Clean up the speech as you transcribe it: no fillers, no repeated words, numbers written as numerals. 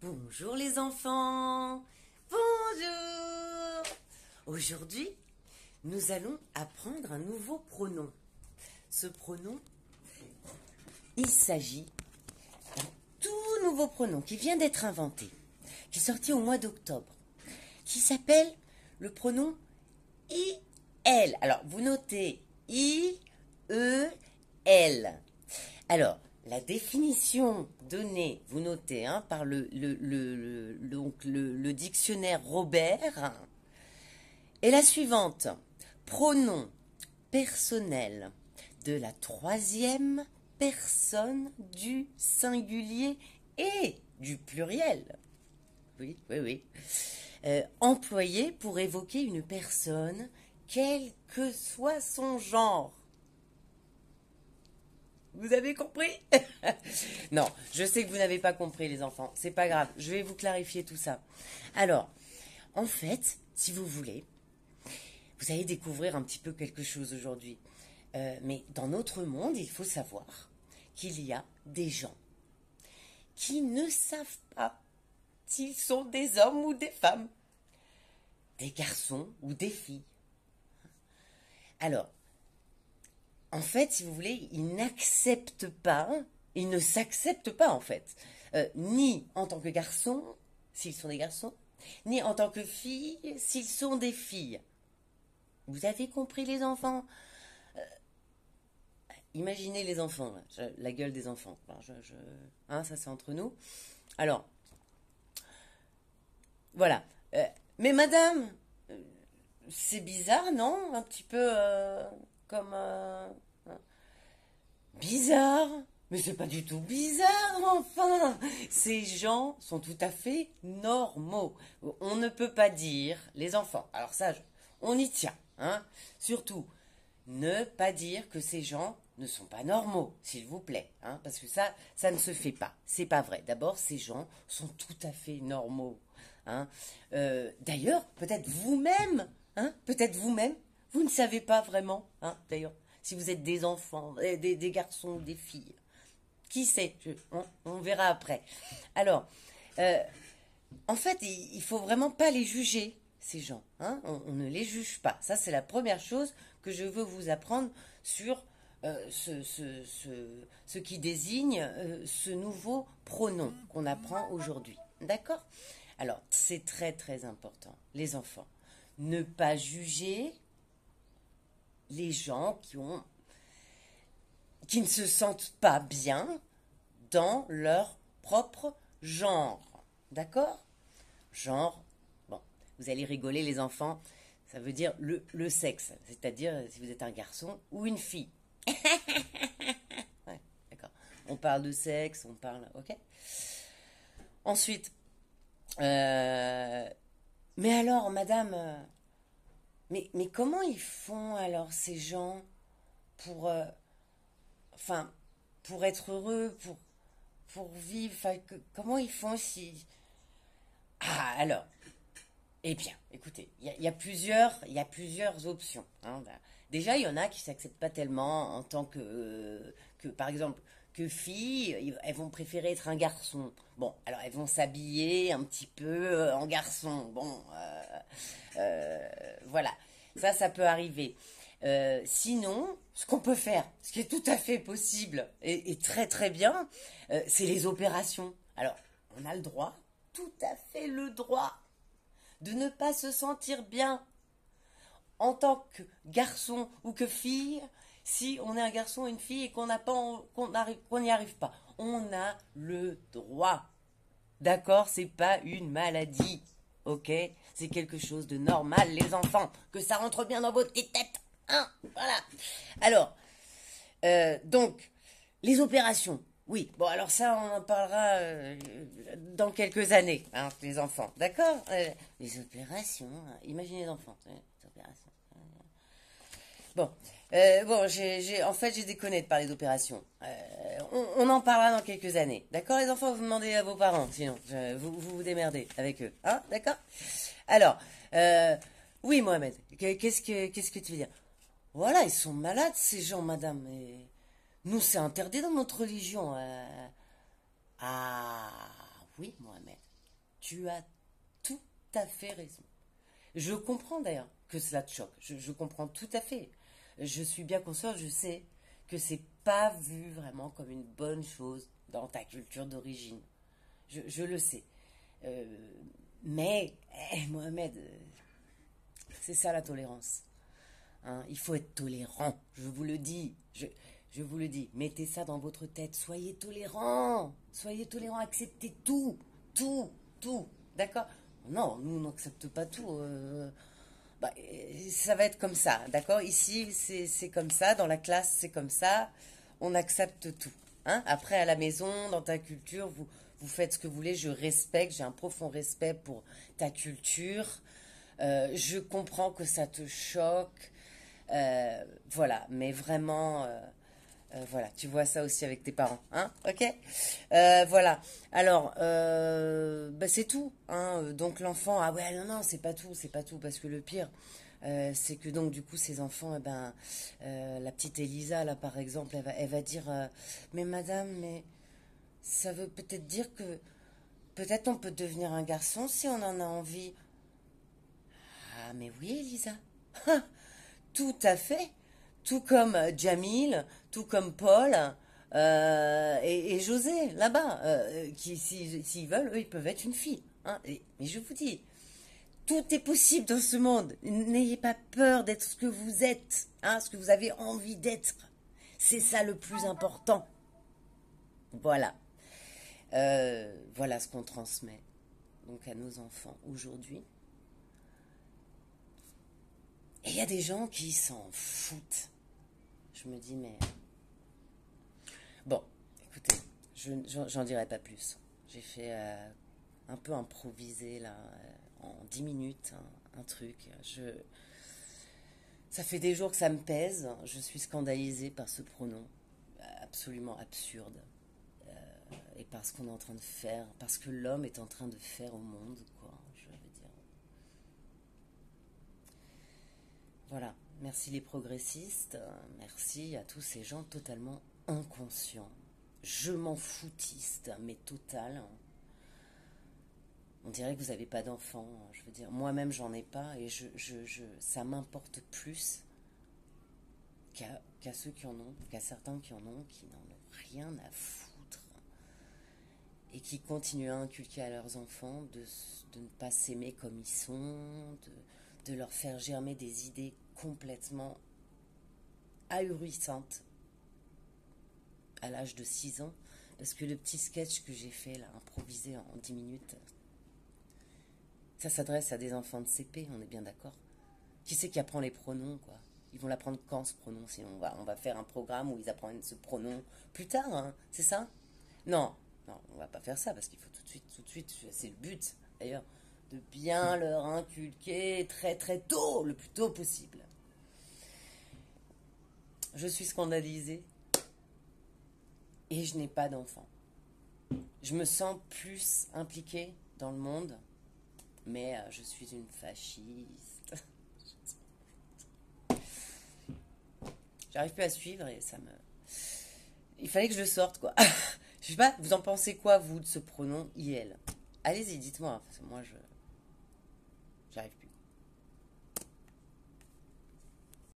Bonjour les enfants. Bonjour. Aujourd'hui, nous allons apprendre un nouveau pronom. Ce pronom, il s'agit d'un tout nouveau pronom qui vient d'être inventé, qui est sorti au mois d'octobre, qui s'appelle le pronom IL. Alors, vous notez I-E-L. Alors, la définition donnée, vous notez, par le dictionnaire Robert, est la suivante. Pronom personnel de la troisième personne du singulier et du pluriel. Oui, oui, oui. Employé pour évoquer une personne, quel que soit son genre. Vous avez compris? Non, je sais que vous n'avez pas compris les enfants. C'est pas grave, je vais vous clarifier tout ça. Alors, en fait, si vous voulez, vous allez découvrir un petit peu quelque chose aujourd'hui. Mais dans notre monde, il faut savoir qu'il y a des gens qui ne savent pas s'ils sont des hommes ou des femmes, des garçons ou des filles. Alors, en fait, si vous voulez, ils n'acceptent pas, ils ne s'acceptent pas en fait, ni en tant que garçons, s'ils sont des garçons, ni en tant que filles, s'ils sont des filles. Vous avez compris les enfants? Imaginez les enfants, là, la gueule des enfants. Alors, ça c'est entre nous. Alors, voilà. Mais madame, c'est bizarre, non? Un petit peu comme... Bizarre? Mais c'est pas du tout bizarre, enfin! Ces gens sont tout à fait normaux. On ne peut pas dire, les enfants, alors ça, on y tient, hein? Surtout, ne pas dire que ces gens ne sont pas normaux, s'il vous plaît, hein? Parce que ça ne se fait pas. C'est pas vrai. D'abord, ces gens sont tout à fait normaux, hein? D'ailleurs, peut-être vous-même, hein? Peut-être vous-même, vous ne savez pas vraiment, hein? D'ailleurs, si vous êtes des enfants, des garçons ou des filles. Qui sait? On verra après. Alors, en fait, il faut vraiment pas les juger, ces gens, hein. On ne les juge pas. Ça, c'est la première chose que je veux vous apprendre sur ce qui désigne ce nouveau pronom qu'on apprend aujourd'hui. D'accord? Alors, c'est très très important, les enfants. Ne pas juger les gens qui ne se sentent pas bien dans leur propre genre. D'accord? Genre, bon, vous allez rigoler les enfants, ça veut dire le sexe, c'est-à-dire si vous êtes un garçon ou une fille. Ouais, d'accord. On parle de sexe, on parle, ok? Ensuite, mais alors, madame, mais comment ils font alors ces gens pour, enfin, pour être heureux, pour vivre, enfin, comment ils font si... Ah, alors, eh bien, écoutez, il y a plusieurs options, hein. Déjà, il y en a qui s'acceptent pas tellement en tant que, par exemple, que filles, elles vont préférer être un garçon. Bon, alors elles vont s'habiller un petit peu en garçon. Bon, voilà, ça peut arriver. Sinon, ce qu'on peut faire, ce qui est tout à fait possible et très très bien, c'est les opérations. Alors, on a le droit, tout à fait le droit, de ne pas se sentir bien en tant que garçon ou que fille, si on est un garçon ou une fille et qu'on n'y arrive pas. On a le droit. D'accord? C'est pas une maladie. Ok? C'est quelque chose de normal, les enfants. Que ça rentre bien dans votre petite tête. Hein? Voilà. Alors, donc, les opérations. Oui, bon, alors ça, on en parlera dans quelques années, hein, les enfants. D'accord? Les opérations. Imaginez les enfants. Les opérations. Bon, en fait, j'ai déconné de parler d'opération. On en parlera dans quelques années. D'accord, les enfants, vous demandez à vos parents, sinon, vous démerdez avec eux. Hein, d'accord? Alors, oui, Mohamed, qu'est-ce que tu veux dire? Voilà, ils sont malades, ces gens, madame. Et nous, c'est interdit dans notre religion. Ah, oui, Mohamed. Tu as tout à fait raison. Je comprends d'ailleurs que cela te choque. Je comprends tout à fait. Je suis bien consciente, je sais que c'est pas vu vraiment comme une bonne chose dans ta culture d'origine. Je le sais. Euh, mais, Mohamed, c'est ça la tolérance. Hein, il faut être tolérant, je vous le dis. Je vous le dis. Mettez ça dans votre tête. Soyez tolérant. Soyez tolérant. Acceptez tout. Tout. Tout. D'accord? Non, nous, on n'accepte pas tout. Bah, ça va être comme ça. D'accord? Ici, c'est comme ça. Dans la classe, c'est comme ça. On accepte tout. Hein? Après, à la maison, dans ta culture, vous faites ce que vous voulez. Je respecte. J'ai un profond respect pour ta culture. Je comprends que ça te choque. Voilà, mais vraiment, voilà, tu vois ça aussi avec tes parents, hein, ok. Voilà, alors, bah, c'est tout, hein. Donc l'enfant, ah ouais, non, non, c'est pas tout, parce que le pire, c'est que donc du coup ces enfants, eh ben, la petite Elisa, là par exemple, elle va dire, mais madame, mais ça veut peut-être dire que peut-être on peut devenir un garçon si on en a envie. Ah, mais oui, Elisa. Tout à fait. Tout comme Jamil, tout comme Paul et José, là-bas, qui, s'ils veulent, eux, ils peuvent être une fille. Hein. Mais je vous dis, tout est possible dans ce monde. N'ayez pas peur d'être ce que vous êtes, hein, ce que vous avez envie d'être. C'est ça le plus important. Voilà. Voilà ce qu'on transmet donc à nos enfants aujourd'hui. Et il y a des gens qui s'en foutent. Je me dis, mais... Bon, écoutez, j'en dirai pas plus. J'ai fait un peu improviser, là, en 10 minutes, un truc. Ça fait des jours que ça me pèse. Je suis scandalisée par ce pronom absolument absurde. Et par ce qu'on est en train de faire, parce que l'homme est en train de faire au monde, quoi. Je veux dire... Voilà, merci les progressistes, merci à tous ces gens totalement inconscients. Je m'en foutiste, mais total. On dirait que vous n'avez pas d'enfants, je veux dire, moi-même j'en ai pas, et ça m'importe plus qu'à ceux qui en ont, qu'à certains qui en ont, qui n'en ont rien à foutre, et qui continuent à inculquer à leurs enfants de ne pas s'aimer comme ils sont, de leur faire germer des idées complètement ahurissantes à l'âge de 6 ans, parce que le petit sketch que j'ai fait là, improvisé en 10 minutes, ça s'adresse à des enfants de CP, on est bien d'accord. Qui c'est qui apprend les pronoms, quoi? Ils vont l'apprendre quand, ce pronom? Sinon on va faire un programme où ils apprennent ce pronom plus tard, hein, c'est ça? Non, non, on va pas faire ça, parce qu'il faut tout de suite, c'est le but d'ailleurs, de bien leur inculquer très très tôt, le plus tôt possible. Je suis scandalisée et je n'ai pas d'enfant. Je me sens plus impliquée dans le monde, mais je suis une fasciste. J'arrive plus à suivre et ça me... Il fallait que je le sorte, quoi. Je sais pas, vous en pensez quoi, vous, de ce pronom IL? Allez-y, dites-moi, parce que moi, j'arrive plus.